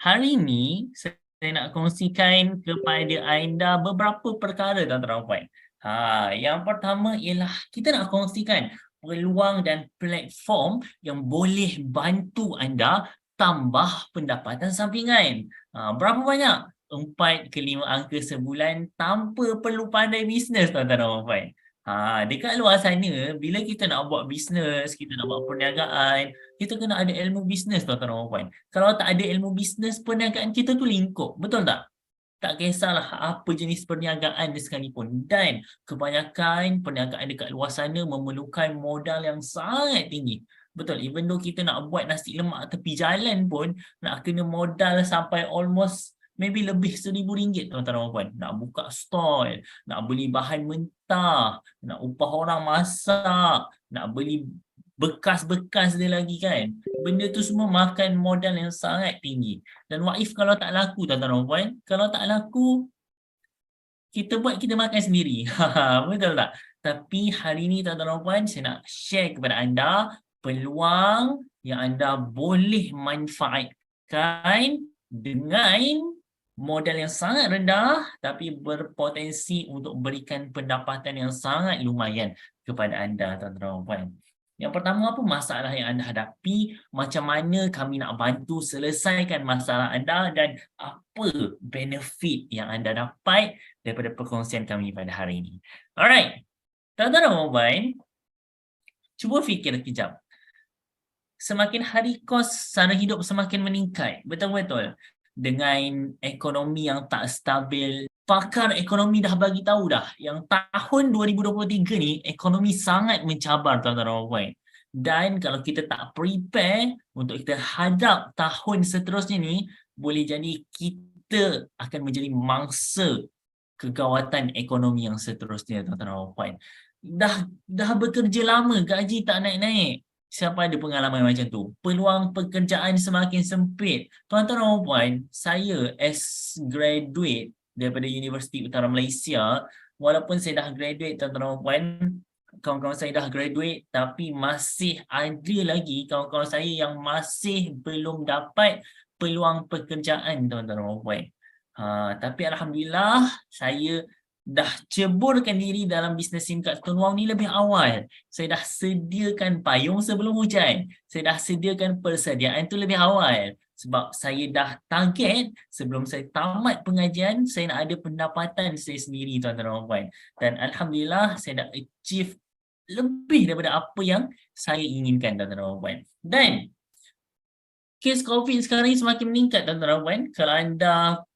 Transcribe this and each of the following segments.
Hari ini saya nak kongsikan kepada anda beberapa perkara tuan-tuan dan puan. Yang pertama ialah kita nak kongsikan peluang dan platform yang boleh bantu anda tambah pendapatan sampingan. Berapa banyak? 4 ke 5 angka sebulan tanpa perlu pandai bisnes tuan-tuan dan puan. Dekat luar sana, bila kita nak buat bisnes, kita nak buat perniagaan, kita kena ada ilmu bisnes tuan-tuan dan puan. Kalau tak ada ilmu bisnes, perniagaan kita tu lingkup. Betul tak? Tak kisahlah apa jenis perniagaan dia sekalipun. Dan kebanyakan perniagaan dekat luar sana memerlukan modal yang sangat tinggi. Betul, even though kita nak buat nasi lemak tepi jalan pun, nak kena modal sampai almost maybe lebih RM1,000 tuan-tuan dan puan. Nak buka stall, nak beli bahan mentah, nak upah orang masak, nak beli bekas-bekas dia lagi kan. Benda tu semua makan modal yang sangat tinggi. Dan what if kalau tak laku tuan-tuan dan puan? Kalau tak laku, kita buat kita makan sendiri. Betul tak? Tapi hari ni tuan-tuan dan puan, saya nak share kepada anda peluang yang anda boleh manfaatkan dengan modal yang sangat rendah tapi berpotensi untuk berikan pendapatan yang sangat lumayan kepada anda tuan-tuan dan puan. Yang pertama, apa masalah yang anda hadapi, macam mana kami nak bantu selesaikan masalah anda dan apa benefit yang anda dapat daripada perkongsian kami pada hari ini. Alright, tuan-tuan dan puan, cuba fikir kejap. Semakin hari kos sara hidup semakin meningkat, betul-betul. Dengan ekonomi yang tak stabil, pakar ekonomi dah bagi tahu dah yang tahun 2023 ni ekonomi sangat mencabar tuan-tuan dan puan. Dan kalau kita tak prepare untuk kita hadap tahun seterusnya ni, boleh jadi kita akan menjadi mangsa kegawatan ekonomi yang seterusnya tuan-tuan dan puan. Dah bekerja lama, gaji tak naik-naik. Siapa ada pengalaman macam tu? Peluang pekerjaan semakin sempit. Tuan-tuan dan puan, saya as graduate daripada Universiti Utara Malaysia, walaupun saya dah graduate tuan-tuan dan puan, kawan-kawan saya dah graduate tapi masih ada lagi kawan-kawan saya yang masih belum dapat peluang pekerjaan tuan-tuan dan puan. Tapi Alhamdulillah saya dah ceburkan diri dalam bisnes SIM card Stone Wow ni lebih awal. Saya dah sediakan payung sebelum hujan. Saya dah sediakan persediaan tu lebih awal. Sebab saya dah target sebelum saya tamat pengajian, saya nak ada pendapatan saya sendiri tuan-tuan dan puan. Dan Alhamdulillah saya dah achieve lebih daripada apa yang saya inginkan tuan-tuan dan puan. Dan kes COVID sekarang ni semakin meningkat tuan-tuan dan puan. Kalau anda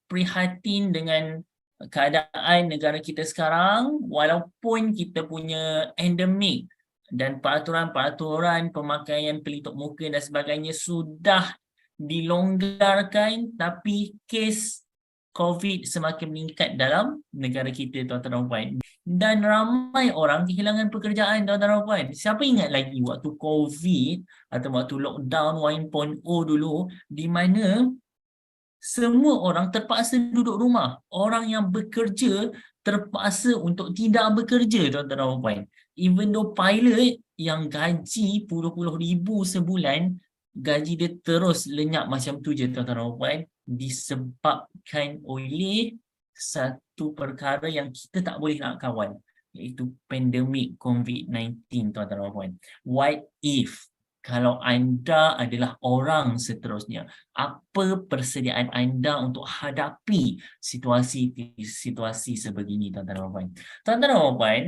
prihatin dengan keadaan negara kita sekarang, walaupun kita punya endemik dan peraturan-peraturan pemakaian pelitup muka dan sebagainya sudah dilonggarkan, tapi kes COVID semakin meningkat dalam negara kita tuan-tuan dan puan. Dan ramai orang kehilangan pekerjaan tuan-tuan dan puan. Siapa ingat lagi waktu COVID atau waktu lockdown 1.0 dulu, di mana semua orang terpaksa duduk rumah. Orang yang bekerja terpaksa untuk tidak bekerja tuan-tuan dan puan. Even though pilot yang gaji puluh-puluh ribu sebulan, gaji dia terus lenyap macam tu je tuan-tuan dan puan, disebabkan oleh satu perkara yang kita tak boleh nak kawal, iaitu pandemik COVID-19 tuan-tuan dan puan. What if kalau anda adalah orang seterusnya, apa persediaan anda untuk hadapi situasi sebegini tuan-tuan dan puan? Tuan-tuan dan puan,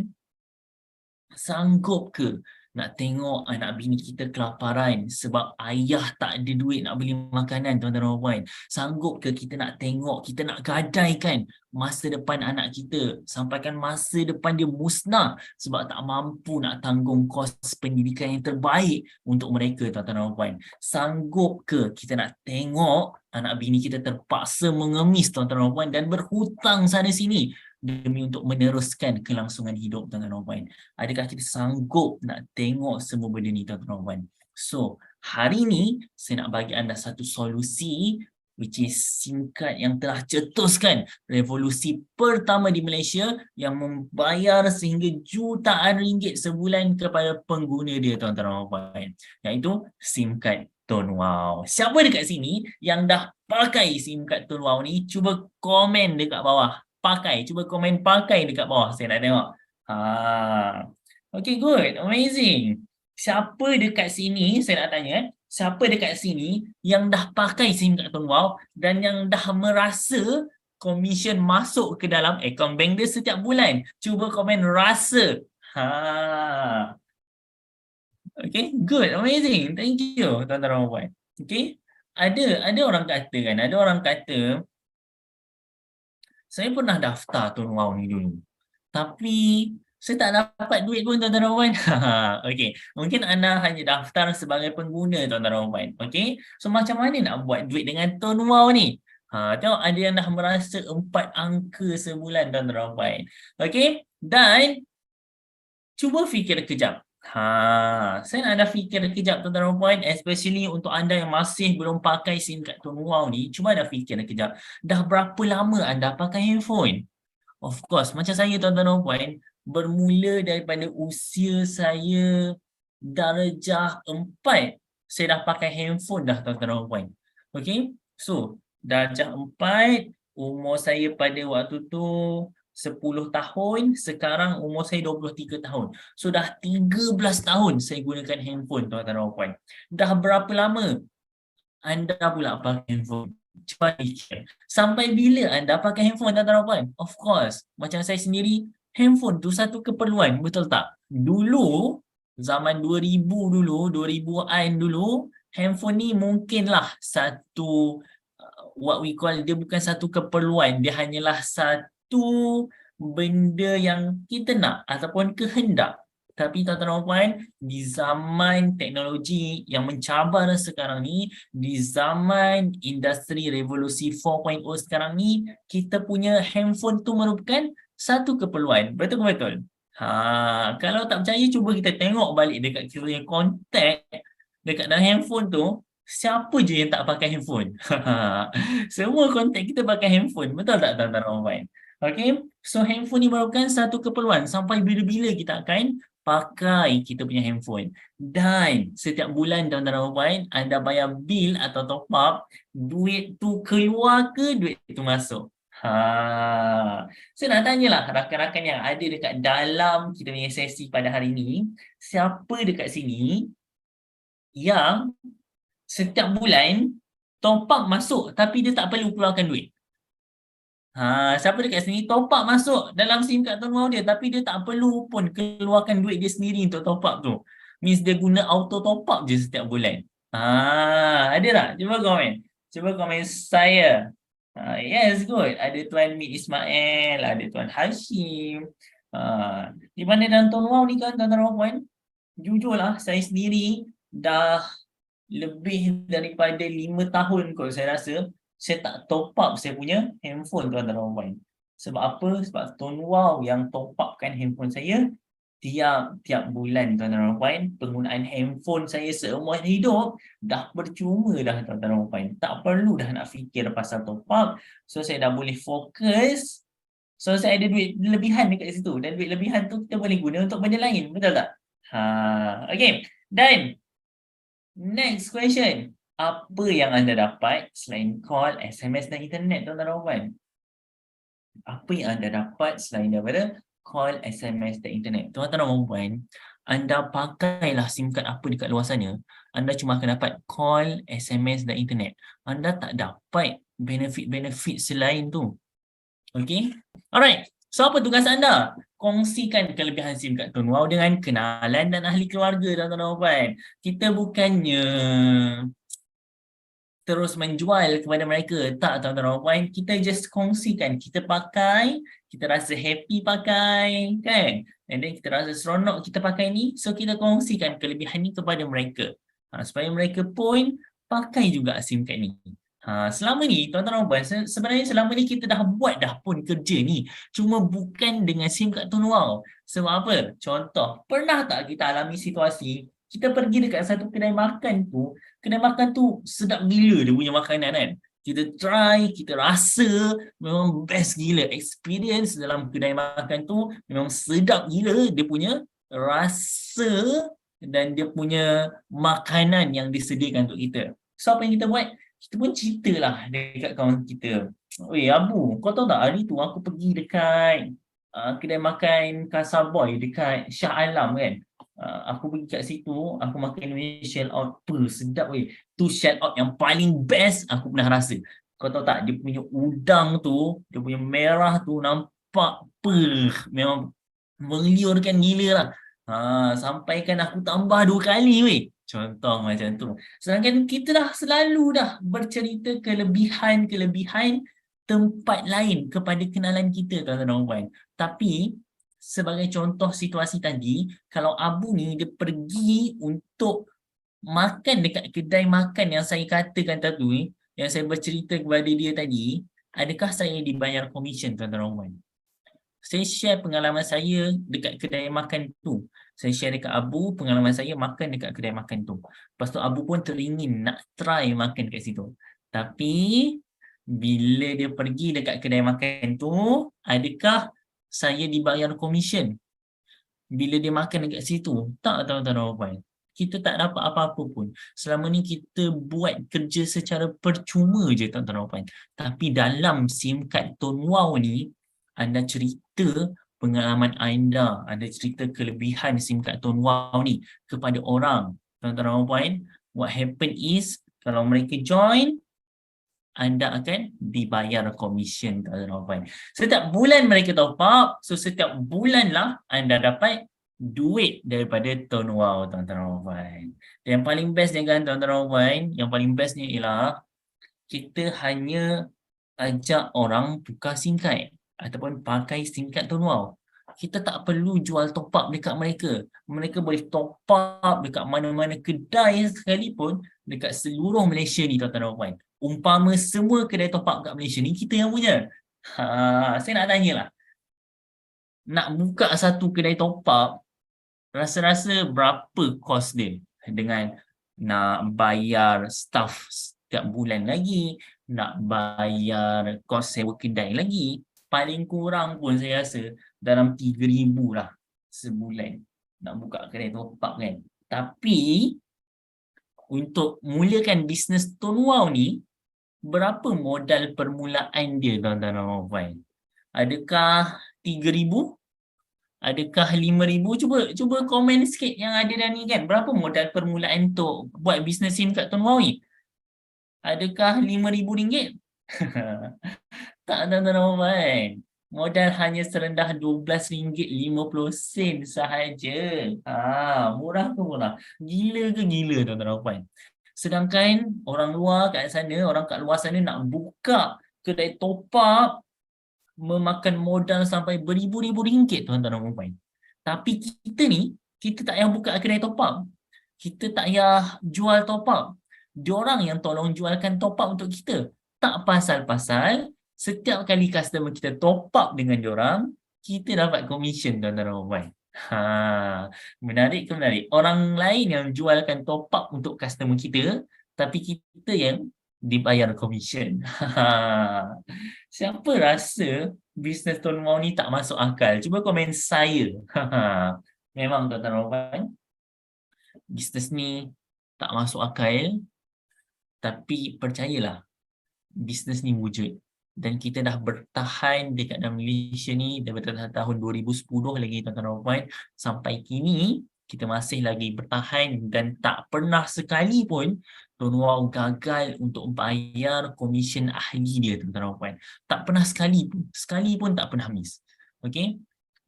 sanggup ke nak tengok anak bini kita kelaparan sebab ayah tak ada duit nak beli makanan tuan-tuan dan puan? Sanggup ke kita nak tengok, kita nak gadaikan masa depan anak kita sampaikan masa depan dia musnah sebab tak mampu nak tanggung kos pendidikan yang terbaik untuk mereka tuan-tuan dan puan? Sanggup ke kita nak tengok anak bini kita terpaksa mengemis tuan-tuan dan puan dan berhutang sana sini demi untuk meneruskan kelangsungan hidup tuan-tuan dan puan? Adakah kita sanggup nak tengok semua benda ni tuan-tuan dan puan? So, hari ni saya nak bagi anda satu solusi, which is SIM card yang telah cetuskan revolusi pertama di Malaysia yang membayar sehingga jutaan ringgit sebulan kepada pengguna dia tuan-tuan dan puan, iaitu SIM card Tone Wow. Siapa dekat sini yang dah pakai SIM card Tone Wow ni? Cuba komen dekat bawah. Pakai. Cuba komen pakai dekat bawah. Saya nak tengok. Okay, good. Amazing. Siapa dekat sini, saya nak tanya, siapa dekat sini yang dah pakai SIM card Tone Wow dan yang dah merasa komisen masuk ke dalam akaun bank dia setiap bulan? Cuba komen rasa. Okay, good, amazing. Thank you, tuan-tuan dan puan. Okay, ada orang kata kan, ada orang kata, saya pernah daftar Tone Wow ni dulu. Tapi, saya tak dapat duit pun, tuan-tuan dan puan. Okay, mungkin anda hanya daftar sebagai pengguna, tuan-tuan dan puan. Okay, so macam mana nak buat duit dengan Tone Wow ni? Tengok ada yang dah merasa 4 angka sebulan, tuan-tuan dan puan. Okay, dan cuba fikir kejap. Saya nak anda fikir kejap, tuan-tuan dan puan, especially untuk anda yang masih belum pakai SIM card Tone Wow ni, cuba anda fikir kejap. Dah berapa lama anda pakai handphone? Of course, macam saya, tuan-tuan dan puan, bermula daripada usia saya darjah 4, saya dah pakai handphone dah, tuan-tuan dan puan. Okay, so darjah 4, umur saya pada waktu tu 10 tahun, sekarang umur saya 23 tahun. So dah 13 tahun saya gunakan handphone, tuan-tuan dan puan. Dah berapa lama anda pula pakai handphone? Cuba fikir. Sampai bila anda pakai handphone, tuan-tuan dan puan? Of course, macam saya sendiri, handphone tu satu keperluan, betul tak? Dulu, zaman 2000 dulu, 2000-an dulu, handphone ni mungkinlah satu what we call, dia bukan satu keperluan, dia hanyalah satu benda yang kita nak ataupun kehendak. Tapi tuan-tuan dan puan, di zaman teknologi yang mencabar sekarang ni, di zaman industri revolusi 4.0 sekarang ni, kita punya handphone tu merupakan satu keperluan. Betul ke betul? Kalau tak percaya, cuba kita tengok balik dekat kita punya kontak dekat dalam handphone tu, siapa je yang tak pakai handphone? Semua kontak kita pakai handphone. Betul tak, tuan-tuan dan puan? Okay, so handphone ni merupakan satu keperluan. Sampai bila-bila kita akan pakai kita punya handphone. Dan setiap bulan, tuan-tuan dan puan, anda bayar bil atau top up, duit tu keluar ke duit tu masuk? Saya nak tanyalah rakan-rakan yang ada dekat dalam kita punya sesi pada hari ni, siapa dekat sini yang setiap bulan top up masuk tapi dia tak perlu keluarkan duit? Siapa dekat sini top up masuk dalam SIM card Tone Wow dia tapi dia tak perlu pun keluarkan duit dia sendiri untuk top up tu? Means dia guna auto top up je setiap bulan. Ada tak? Cuba komen. Cuba komen saya. Yes, good. Ada Tuan Mit Ismail, ada Tuan Hashim. Di mana dalam Tone Wow ni kan, tuan-tuan dan puan? Jujurlah, saya sendiri dah lebih daripada 5 tahun kot saya rasa saya tak top up saya punya handphone, tuan-tuan dan puan. Sebab apa? Sebab Tone Wow yang top upkan handphone saya tiap bulan, tuan-tuan dan puan. Penggunaan handphone saya seumur hidup dah percuma dah, tuan-tuan dan puan. Tak perlu dah nak fikir pasal top up. So saya dah boleh fokus. So saya ada duit lebihan dekat situ, dan duit lebihan tu kita boleh guna untuk benda lain, betul tak? Okay. Dan next question. Apa yang anda dapat selain call, SMS dan internet, tuan-tuan dan puan? Apa yang anda dapat selain daripada call, SMS dan internet? Tuan-tuan dan puan, anda pakailah SIM card apa dekat luar sana, anda cuma akan dapat call, SMS dan internet. Anda tak dapat benefit-benefit selain tu. Okay? Alright. So, apa tugas anda? Kongsikan kelebihan SIM card Tone Wow dengan kenalan dan ahli keluarga, tuan-tuan dan puan. Kita bukannya terus menjual kepada mereka. Tak, tuan-tuan dan puan. Kita just kongsikan. Kita pakai, kita rasa happy pakai, kan? And then kita rasa seronok kita pakai ni. So, kita kongsikan kelebihan ni kepada mereka. Supaya mereka pun pakai juga SIM card ni. Selama ni, tuan-tuan dan puan, sebenarnya selama ni kita dah buat dah pun kerja ni. Cuma bukan dengan SIM card Tone Wow. Sebab apa? Contoh, pernah tak kita alami situasi kita pergi dekat satu kedai makan tu sedap gila dia punya makanan kan. Kita try, kita rasa memang best gila. Experience dalam kedai makan tu memang sedap gila dia punya rasa dan dia punya makanan yang disediakan untuk kita. So apa yang kita buat? Kita pun ceritalah dekat kawan kita. Weh Abu, kau tahu tak hari tu aku pergi dekat kedai makan Kasaboy dekat Shah Alam kan. Aku pergi kat situ, aku makan Indonesian shell out. Sedap weh. Tu shell out yang paling best aku pernah rasa. Kau tahu tak, dia punya udang tu, dia punya merah tu nampak memang mengeliurkan gila lah. Sampaikan aku tambah 2 kali weh. Contoh macam tu. Sedangkan kita dah selalu dah bercerita kelebihan-kelebihan tempat lain kepada kenalan kita, tuan-tuan dan puan. Tapi sebagai contoh situasi tadi, kalau Abu ni dia pergi untuk makan dekat kedai makan yang saya katakan tadi, yang saya bercerita kepada dia tadi, adakah saya dibayar komisen, tuan-tuan dan puan? Saya share pengalaman saya dekat kedai makan tu. Saya share dekat Abu pengalaman saya makan dekat kedai makan tu. Lepas tu Abu pun teringin nak try makan kat situ. Tapi bila dia pergi dekat kedai makan tu, adakah saya dibayar komisen bila dia makan dekat situ? Tak, tuan-tuan dan puan. Kita tak dapat apa-apa pun. Selama ni kita buat kerja secara percuma je, tuan-tuan dan puan. Tapi dalam SIM kad Tun Wow ni, anda cerita pengalaman anda, anda cerita kelebihan SIM kad Tun Wow ni kepada orang, tuan-tuan dan puan. What happen is, kalau mereka join, anda akan dibayar komisen, tuan-tuan dan puan. Setiap bulan mereka top up, so setiap bulan lah anda dapat duit daripada Tun Wow, tuan-tuan dan puan. Dan yang paling bestnya kan, tuan-tuan dan puan, yang paling bestnya ialah kita hanya ajak orang tukar SIM card ataupun pakai SIM card Tun Wow. Kita tak perlu jual top up dekat mereka. Mereka boleh top up dekat mana-mana kedai sekalipun dekat seluruh Malaysia ni, tuan-tuan dan puan. Umpama semua kedai top up kat Malaysia ni kita yang punya. Saya nak tanya lah. Nak buka satu kedai top up, rasa-rasa berapa kos dia dengan nak bayar staff setiap bulan lagi, nak bayar kos sewa kedai lagi, paling kurang pun saya rasa dalam 3,000 lah sebulan nak buka kedai top up kan. Tapi untuk mulakan bisnes Tun Wow ni, berapa modal permulaan dia, tuan-tuan dan puan? Adakah 3,000? Adakah 5,000? Cuba komen sikit yang ada dah ni kan. Berapa modal permulaan untuk buat bisnes SIM kat Tun Wow ni? Adakah RM5,000? Tak, tuan-tuan dan puan. Modal hanya serendah RM12.50 sahaja. Murah ke murah? Gila ke gila, tuan-tuan dan puan? Sedangkan orang luar kat sana, orang kat luar sana nak buka kedai top up memakan modal sampai beribu-ribu ringgit, tuan-tuan dan puan. Tapi kita ni, kita tak payah buka kedai top up. Kita tak payah jual top up. Diorang yang tolong jualkan top up untuk kita. Tak pasal-pasal setiap kali customer kita top up dengan diorang, kita dapat komisen, tuan-tuan dan puan. Menarik ke menarik? Orang lain yang jualkan top up untuk customer kita, tapi kita yang dibayar komisen. Siapa rasa bisnes Tun Wow ni tak masuk akal? Cuba komen saya. Memang, tuan-tuan dan puan, bisnes ni tak masuk akal, tapi percayalah, bisnes ni wujud. Dan kita dah bertahan dekat dalam Malaysia ni daripada tahun 2010 lagi, tuan-tuan dan puan. Sampai kini, kita masih lagi bertahan dan tak pernah sekali pun Tun Wow gagal untuk bayar komisen ahli dia, tuan-tuan dan puan. Tak pernah sekali pun tak pernah miss. Okey?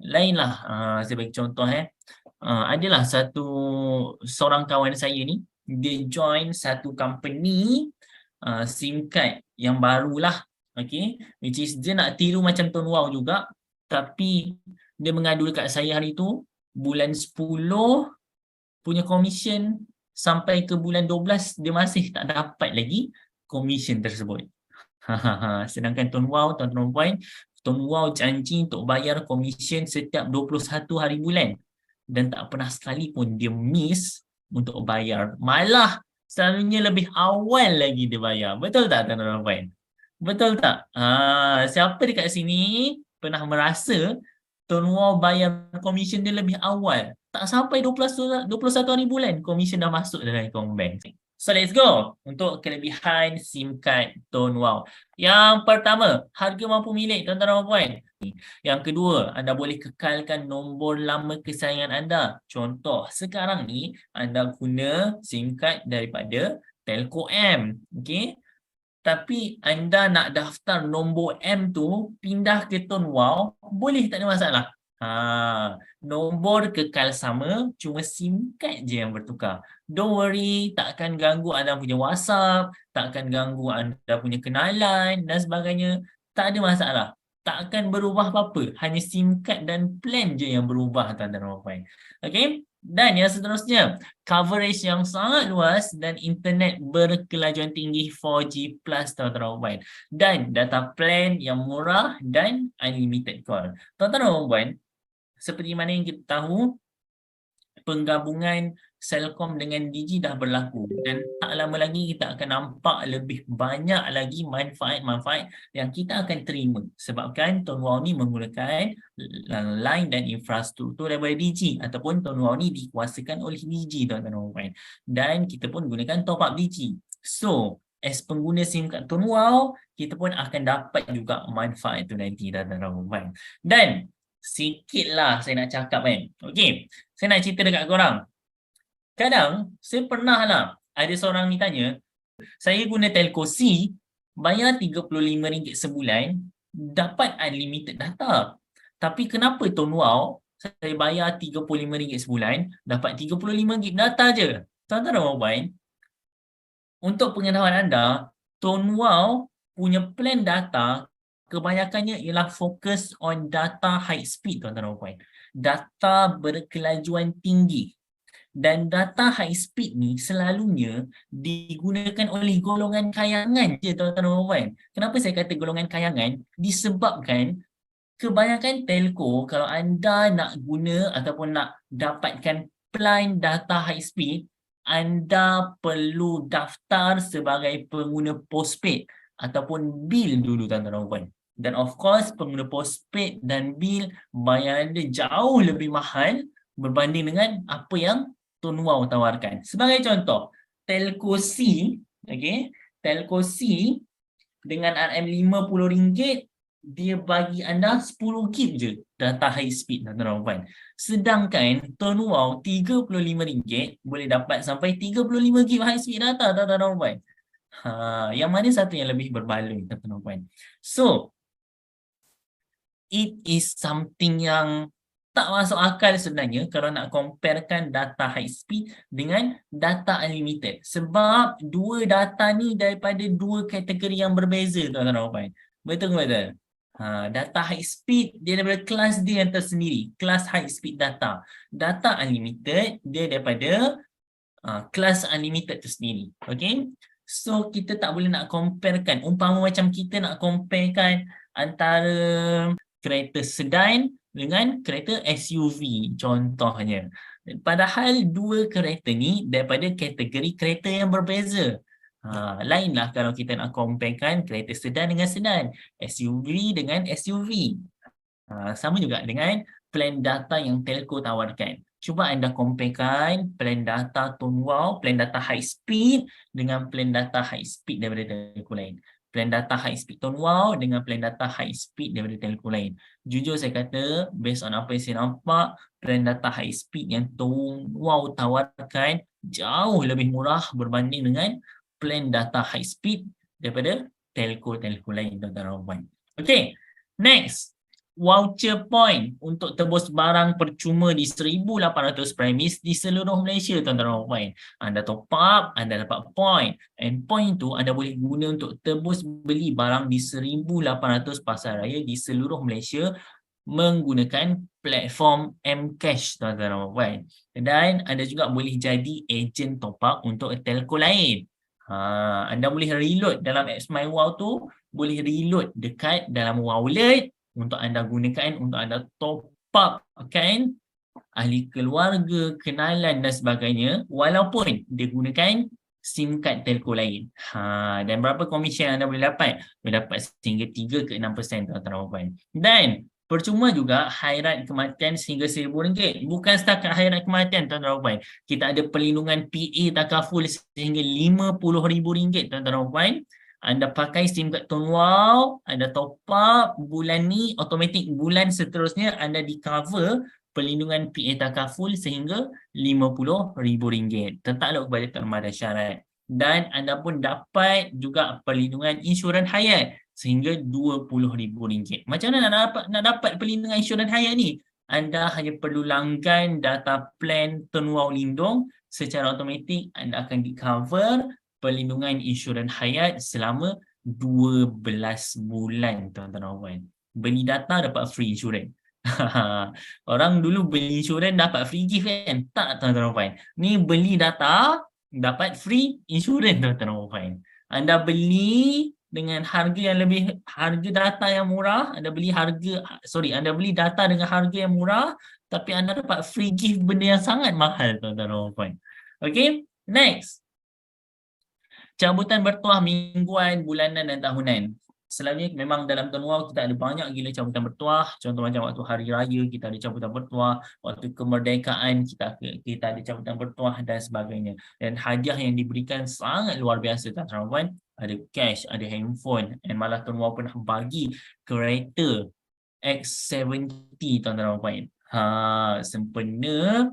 Lainlah, saya bagi contoh adalah seorang kawan saya ni, dia join satu company SIM card yang barulah, okay, which is dia nak tiru macam Tun Wow juga, tapi dia mengadu dekat saya hari tu, bulan 10 punya komisen sampai ke bulan 12 dia masih tak dapat lagi komisen tersebut. Sedangkan Tun Wow, tuan-tuan dan puan, Tun Wow janji untuk bayar komisen setiap 21 hari bulan dan tak pernah sekali pun dia miss untuk bayar. Malah selalunya lebih awal lagi dia bayar. Betul tak, tuan-tuan dan puan? Betul tak? Siapa dekat sini pernah merasa Tun Wow bayar komisen dia lebih awal? tak sampai 21 hari bulan, komisen dah masuk dalam akaun bank. So let's go untuk kelebihan SIM card Tone Wow. Yang pertama, harga mampu milik tuan-tuan dan puan. Yang kedua, anda boleh kekalkan nombor lama kesayangan anda. Contoh, sekarang ni anda guna SIM card daripada Telco M. Okay? Tapi anda nak daftar nombor M tu pindah ke Tone Wow, boleh, tak ada masalah. Nombor kekal sama, cuma SIM card je yang bertukar. Don't worry, tak akan ganggu anda punya WhatsApp, tak akan ganggu anda punya kenalan dan sebagainya. Tak ada masalah. Tak akan berubah apa-apa. Hanya SIM card dan plan je yang berubah, tuan-tuan dan puan. Okay? Dan yang seterusnya, coverage yang sangat luas dan internet berkelajuan tinggi 4G plus, tuan-tuan dan puan. Dan data plan yang murah dan unlimited call. Tuan-tuan dan puan, seperti mana yang kita tahu, penggabungan Celcom dengan Digi dah berlaku dan tak lama lagi kita akan nampak lebih banyak lagi manfaat-manfaat yang kita akan terima sebabkan Tone Wow ni menggunakan line dan infrastruktur daripada Digi ataupun Tone Wow ni dikuasakan oleh Digi, tuan-tuan, dan kita pun gunakan top up Digi. So, as pengguna SIM card Tone Wow, kita pun akan dapat juga manfaat tu nanti, tuan-tuan. Dan sikitlah saya nak cakap kan. Okey, saya nak cerita dekat korang. Kadang saya pernah lah ada seorang ni tanya, saya guna Telco C, bayar RM35 sebulan, dapat unlimited data. Tapi kenapa Tone Wow saya bayar RM35 sebulan, dapat 35 GB data je? Tuan-tuan dan puan, untuk pengetahuan anda, Tone Wow punya plan data kebanyakannya ialah fokus on data high speed, tuan-tuan dan puan. Data berkelajuan tinggi. Dan data high speed ni selalunya digunakan oleh golongan kayangan je, tuan-tuan dan puan. Kenapa saya kata golongan kayangan? Disebabkan kebanyakan telco, kalau anda nak guna ataupun nak dapatkan plan data high speed, anda perlu daftar sebagai pengguna postpaid ataupun bil dulu, tuan-tuan dan puan. Dan of course, pengguna postpaid dan bil bayar dia jauh lebih mahal berbanding dengan apa yang Tone Wow tawarkan. Sebagai contoh, Telco C, okay, Telco C dengan RM50 dia bagi anda 10 GB je data high speed, tuan-tuan dan puan. Sedangkan Tone Wow RM35 boleh dapat sampai 35 GB high speed data, tuan-tuan dan puan. Yang mana satu yang lebih berbaloi, tuan-tuan dan puan? So, it is something yang tak masuk akal sebenarnya kalau nak comparekan data high speed dengan data unlimited. Sebab dua data ni daripada dua kategori yang berbeza, tuan-tuan dan puan. Betul ke betul? Data high speed dia daripada kelas dia yang tersendiri, kelas high speed data. Data unlimited dia daripada kelas unlimited tersendiri. Okay? So kita tak boleh nak comparekan. Umpama macam kita nak comparekan antara kereta sedan dengan kereta SUV contohnya. Padahal dua kereta ni daripada kategori kereta yang berbeza. Lainlah kalau kita nak comparekan kereta sedan dengan sedan, SUV dengan SUV. Sama juga dengan plan data yang telco tawarkan. Cuba anda comparekan plan data Tone Wow, plan data high speed dengan plan data high speed daripada telco lain. Plan data high speed Tone Wow dengan plan data high speed daripada telco lain. Jujur saya kata, based on apa yang saya nampak, plan data high speed yang Tone Wow tawarkan jauh lebih murah berbanding dengan plan data high speed daripada telco-telco lain, tuan-tuan dan puan. Okay, next. Voucher point untuk tebus barang percuma di 1,800 premis di seluruh Malaysia, tuan-tuan dan puan. Anda top up, anda dapat point. And point tu anda boleh guna untuk tebus beli barang di 1,800 pasar raya di seluruh Malaysia menggunakan platform Mcash, tuan-tuan dan puan. Dan anda juga boleh jadi ejen top up untuk telco lain. Anda boleh reload dalam apps MyWow tu, boleh reload dekat dalam wallet untuk anda gunakan untuk anda top up kan ahli keluarga, kenalan dan sebagainya walaupun dia gunakan SIM card telco lain. Dan berapa komisen anda boleh dapat? Boleh dapat sehingga 3 ke 6%, tuan-tuan dan puan. Dan Percuma juga hairat kematian sehingga RM1,000. Bukan setakat hairat kematian, tuan-tuan dan puan. Kita ada perlindungan PA takaful sehingga RM50,000, tuan-tuan dan puan. Anda pakai SIM kad Tun Wow, Anda top up bulan ni, automatik bulan seterusnya anda di cover perlindungan PA takaful sehingga RM50,000. Tetaplah kepada terma dan syarat. Dan anda pun dapat juga perlindungan insurans hayat sehingga RM20,000. Macam mana nak dapat perlindungan insurans hayat ni? Anda hanya perlu langgan data plan Tun Wow Lindung, secara automatik anda akan di cover perlindungan insurans hayat selama 12 bulan, tuan-tuan dan puan. Beli data dapat free insurans. Orang dulu beli insurans dapat free gift kan? Tak, tuan-tuan dan puan. Ni beli data dapat free insurans, tuan-tuan dan puan. Anda beli dengan harga yang lebih, harga data yang murah, anda beli data dengan harga yang murah, tapi anda dapat free gift benda yang sangat mahal, tuan-tuan dan puan. Okay, next. Cabutan bertuah mingguan, bulanan dan tahunan. Selalunya memang dalam Tun Wow kita ada banyak gila cabutan bertuah. Contoh macam waktu hari raya kita ada cabutan bertuah, waktu kemerdekaan kita ada cabutan bertuah dan sebagainya. Dan hadiah yang diberikan sangat luar biasa, tuan-tuan. Ada cash, ada handphone, dan malah Tun Wow pernah bagi kereta X70, tuan-tuan. Sempena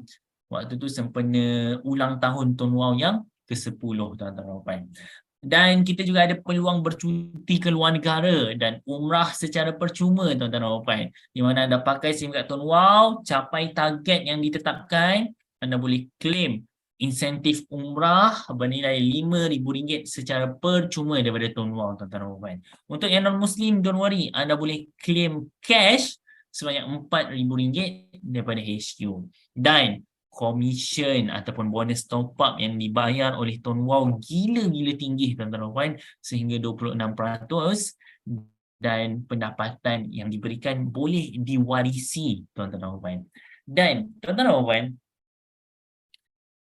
waktu tu sempena ulang tahun Tun Wow yang ke-10, tuan-tuan. Dan kita juga ada peluang bercuti ke luar negara dan umrah secara percuma, tuan-tuan. Di mana anda pakai SIM kad Tun Wow, capai target yang ditetapkan, anda boleh claim insentif umrah bernilai RM5,000 secara percuma daripada Tun Wow, tuan-tuan. Untuk yang non-Muslim, don't worry, anda boleh claim cash sebanyak RM4,000 daripada HQ. Dan commission ataupun bonus top up yang dibayar oleh Tun Wow gila-gila tinggi, tuan-tuan dan puan, sehingga 26%, dan pendapatan yang diberikan boleh diwarisi, tuan-tuan dan puan. Dan tuan-tuan dan puan,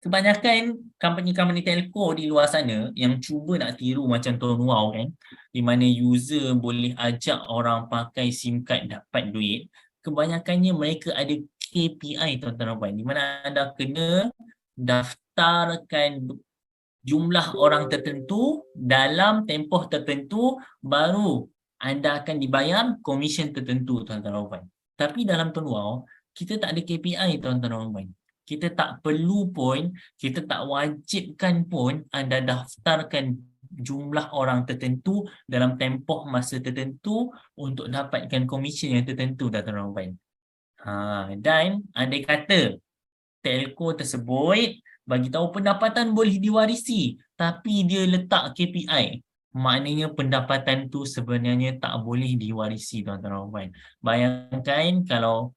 kebanyakan company-company telco di luar sana yang cuba nak tiru macam Tun Wow kan, di mana user boleh ajak orang pakai SIM card dapat duit, kebanyakannya mereka ada KPI, tuan-tuan dan puan, di mana anda kena daftarkan jumlah orang tertentu dalam tempoh tertentu baru anda akan dibayar komisen tertentu, tuan-tuan dan puan. Tapi dalam Tun Wow kita tak ada KPI, tuan-tuan dan puan. Kita tak perlu pun, kita tak wajibkan pun anda daftarkan jumlah orang tertentu dalam tempoh masa tertentu untuk dapatkan komisen yang tertentu, tuan-tuan dan puan. Dan andai kata telco tersebut bagi tahu pendapatan boleh diwarisi tapi dia letak KPI, maknanya pendapatan tu sebenarnya tak boleh diwarisi, tuan-tuan dan puan. Bayangkan kalau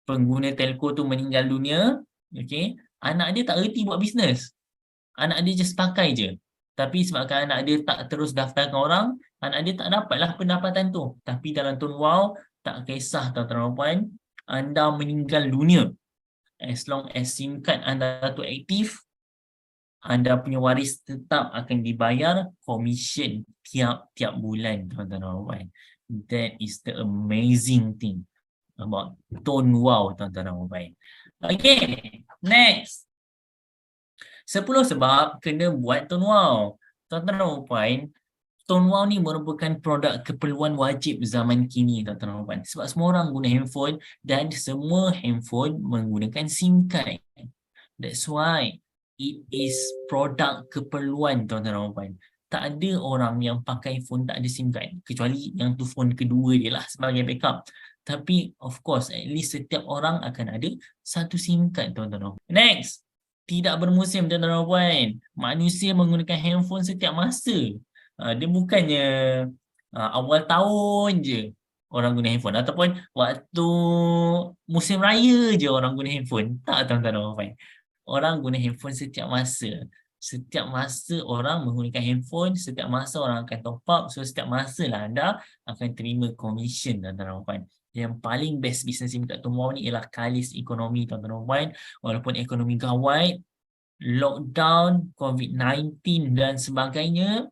pengguna telco tu meninggal dunia, okey, anak dia tak reti buat bisnes. Anak dia just pakai je. Tapi sebabkan anak dia tak terus daftarkan orang, anak dia tak dapatlah pendapatan tu. Tapi dalam Tun Wow tak kisah, tuan-tuan dan puan, anda meninggal dunia, as long as SIM card anda tu aktif, anda punya waris tetap akan dibayar komisen tiap-tiap bulan, tuan-tuan dan puan. That is the amazing thing about Tun Wow, tuan-tuan dan puan. Okay, next. 10 sebab kena buat Tun Wow. Tuan-tuan dan puan, Tun Wow ni merupakan produk keperluan wajib zaman kini, tuan-tuan dan puan. Sebab semua orang guna handphone dan semua handphone menggunakan SIM card. That's why it is produk keperluan, tuan-tuan dan puan. Tak ada orang yang pakai phone tak ada SIM card, kecuali yang tu phone kedua dia lah sebagai backup. Tapi of course, at least setiap orang akan ada satu SIM card, tuan-tuan dan puan. Next. Tidak bermusim, tuan-tuan dan puan. Manusia menggunakan handphone setiap masa. Dia bukannya awal tahun je orang guna handphone, ataupun waktu musim raya je orang guna handphone. Tak, tuan-tuan dan puan. Orang guna handphone setiap masa. Setiap masa orang menggunakan handphone, setiap masa orang akan top up. So setiap masa lah anda akan terima komisen, tuan-tuan dan puan. Yang paling best business SIM card Tun Wow ni ialah kalis ekonomi, tuan-tuan dan puan. Walaupun ekonomi gawat, lockdown, COVID-19 dan sebagainya,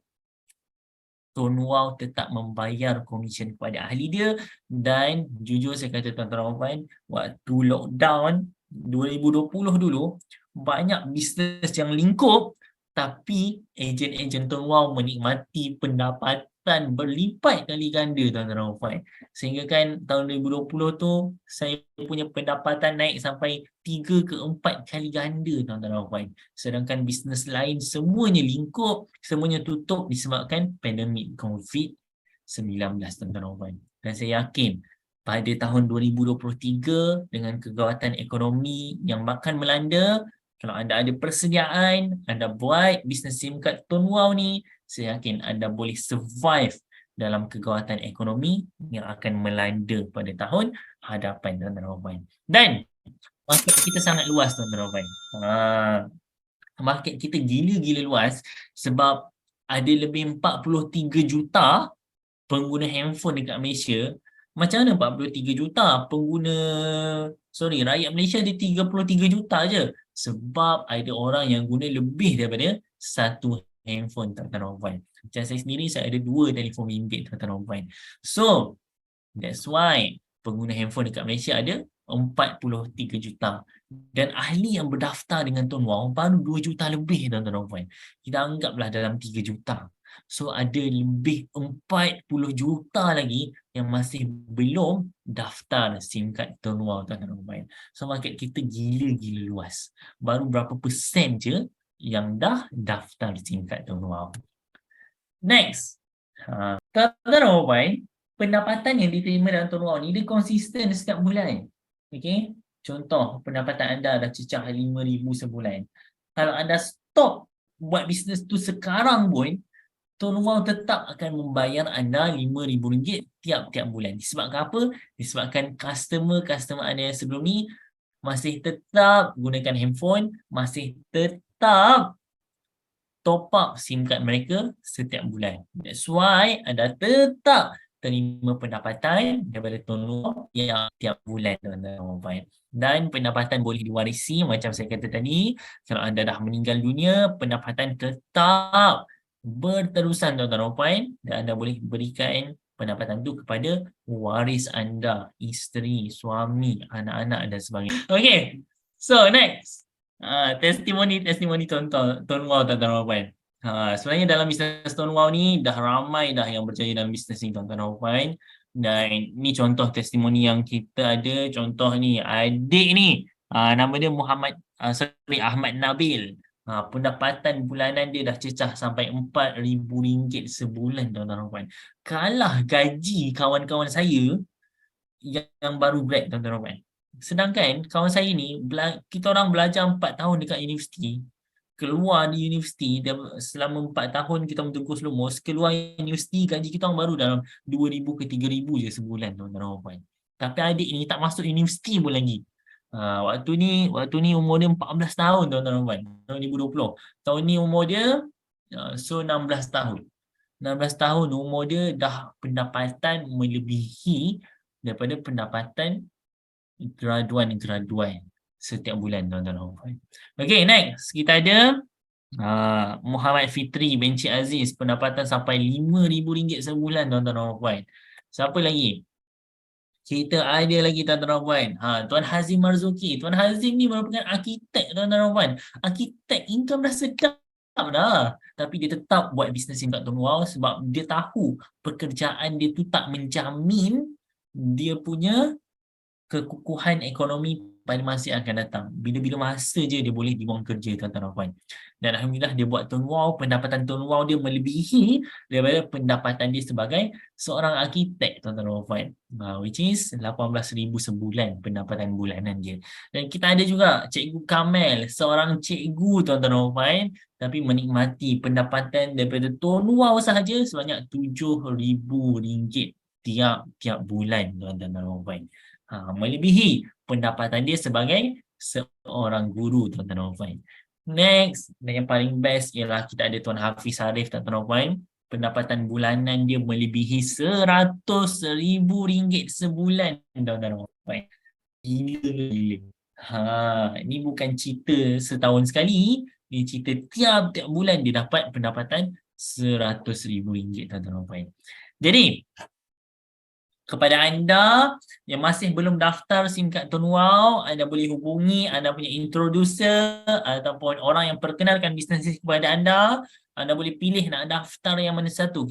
Tuan Wow tetap membayar komisen kepada ahli dia. Dan jujur saya kata tuan-tuan dan puan, waktu lockdown 2020 dulu, banyak bisnes yang lingkup, tapi ejen-ejen Tuan Wow menikmati pendapatan berlipat kali ganda tuan-tuan dan puan. Sehingga kan tahun 2020 tu saya punya pendapatan naik sampai 3 ke 4 kali ganda tuan-tuan dan puan. Sedangkan bisnes lain semuanya lingkup, semuanya tutup disebabkan pandemik COVID-19 tuan-tuan dan puan. Dan saya yakin pada tahun 2023 dengan kegawatan ekonomi yang makan melanda, kalau anda ada persediaan, anda buat bisnes SIM card Tuan Wow ni, saya yakin anda boleh survive dalam kegawatan ekonomi yang akan melanda pada tahun hadapan tuan-tuan dan puan. Dan market kita sangat luas tuan-tuan dan puan. Market kita gila-gila luas sebab ada lebih 43 juta pengguna handphone dekat Malaysia. Macam mana 43 juta pengguna, rakyat Malaysia ada 33 juta je. Sebab ada orang yang guna lebih daripada satu handphone tuan-tuan dan puan. Macam saya sendiri, saya ada 2 telefon bimbit tuan-tuan dan puan. So, that's why pengguna handphone dekat Malaysia ada 43 juta. Dan ahli yang berdaftar dengan Tuan Wow baru 2 juta lebih tuan-tuan dan puan. Kita anggaplah dalam 3 juta. So ada lebih 40 juta lagi yang masih belum daftar SIM card Tuan Wow tuan-tuan dan puan. So market kita gila-gila luas. Baru berapa persen je yang dah daftar SIM card Tuan Wow. Next. Tuan-tuan dan puan, pendapatan yang diterima dalam Tuan Wow ni dia konsisten setiap bulan. Okay. Contoh, pendapatan anda dah cecah 5,000 sebulan. Kalau anda stop buat bisnes tu sekarang pun, Tuan Wow tetap akan membayar anda RM5,000 tiap-tiap bulan. Disebabkan apa? Disebabkan customer anda yang sebelum ni masih tetap gunakan handphone, masih tetap top up SIM card mereka setiap bulan. That's why anda tetap terima pendapatan daripada Tuan Wow yang tiap bulan tuan-tuan. Dan pendapatan boleh diwarisi macam saya kata tadi. Kalau anda dah meninggal dunia, pendapatan tetap berterusan tuan-tuan dan puan, dan anda boleh berikan pendapatan tu kepada waris anda, isteri, suami, anak-anak dan sebagainya. Okay, so next. Testimoni Tuan Wow tuan-tuan dan puan. Sebenarnya dalam bisnes Tuan Wow ni dah ramai dah yang berjaya dalam bisnes ni tuan-tuan dan puan. Dan ni contoh testimoni yang kita ada. Contoh ni adik ni, nama dia Ahmad Nabil. Pendapatan bulanan dia dah cecah sampai RM4,000 sebulan tuan-tuan dan puan. Kalah gaji kawan-kawan saya yang baru grad tuan-tuan dan puan. Sedangkan kawan saya ni, kita orang belajar 4 tahun dekat universiti, keluar di universiti selama 4 tahun kita mentengkus lumus, keluar universiti gaji kita orang baru dalam 2,000 ke 3,000 je sebulan tuan-tuan dan puan. Tapi adik ni tak masuk universiti pun lagi. Waktu ni umur dia 14 tahun tuan-tuan dan puan, tahun 2020. Tahun ni umur dia 16 tahun. 16 tahun umur dia dah pendapatan melebihi daripada pendapatan graduan setiap bulan tuan-tuan dan puan. Okay, next kita ada Muhammad Fitri bin Cik Aziz, pendapatan sampai RM5,000 sebulan tuan-tuan dan puan. Siapa lagi? Kita ada lagi tuan-tuan dan puan. Tuan Hazim Marzuki. Tuan Hazim ni merupakan arkitek tuan-tuan dan puan. Arkitek income dah sedap dah. Tapi dia tetap buat bisnes SIM card Tuan Wow sebab dia tahu pekerjaan dia tu tak menjamin dia punya kekukuhan ekonomi pada masa yang akan datang. Bila-bila masa je dia boleh dibuang kerja tuan-tuan dan puan. Dan alhamdulillah dia buat Tuan Wow, pendapatan Tuan Wow dia melebihi daripada pendapatan dia sebagai seorang arkitek tuan-tuan dan puan. Which is 18,000 sebulan pendapatan bulanan dia. Dan kita ada juga Cikgu Kamel, seorang cikgu tuan-tuan dan puan, tapi menikmati pendapatan daripada Tuan Wow sahaja sebanyak RM7,000 tiap-tiap bulan tuan-tuan dan puan. Melebihi pendapatan dia sebagai seorang guru tuan-tuan dan puan. Next, dan yang paling best ialah kita ada Tuan Hafiz Arif tuan-tuan dan puan. Pendapatan bulanan dia melebihi RM100,000 sebulan tuan-tuan dan puan. Gila. Ini bukan cerita setahun sekali, ini cerita tiap-tiap bulan dia dapat pendapatan RM100,000 tuan-tuan dan puan. Jadi kepada anda yang masih belum daftar SIM kad Tun Wow, anda boleh hubungi anda punya introducer ataupun orang yang perkenalkan bisnes kepada anda. Anda boleh pilih nak daftar yang mana satu.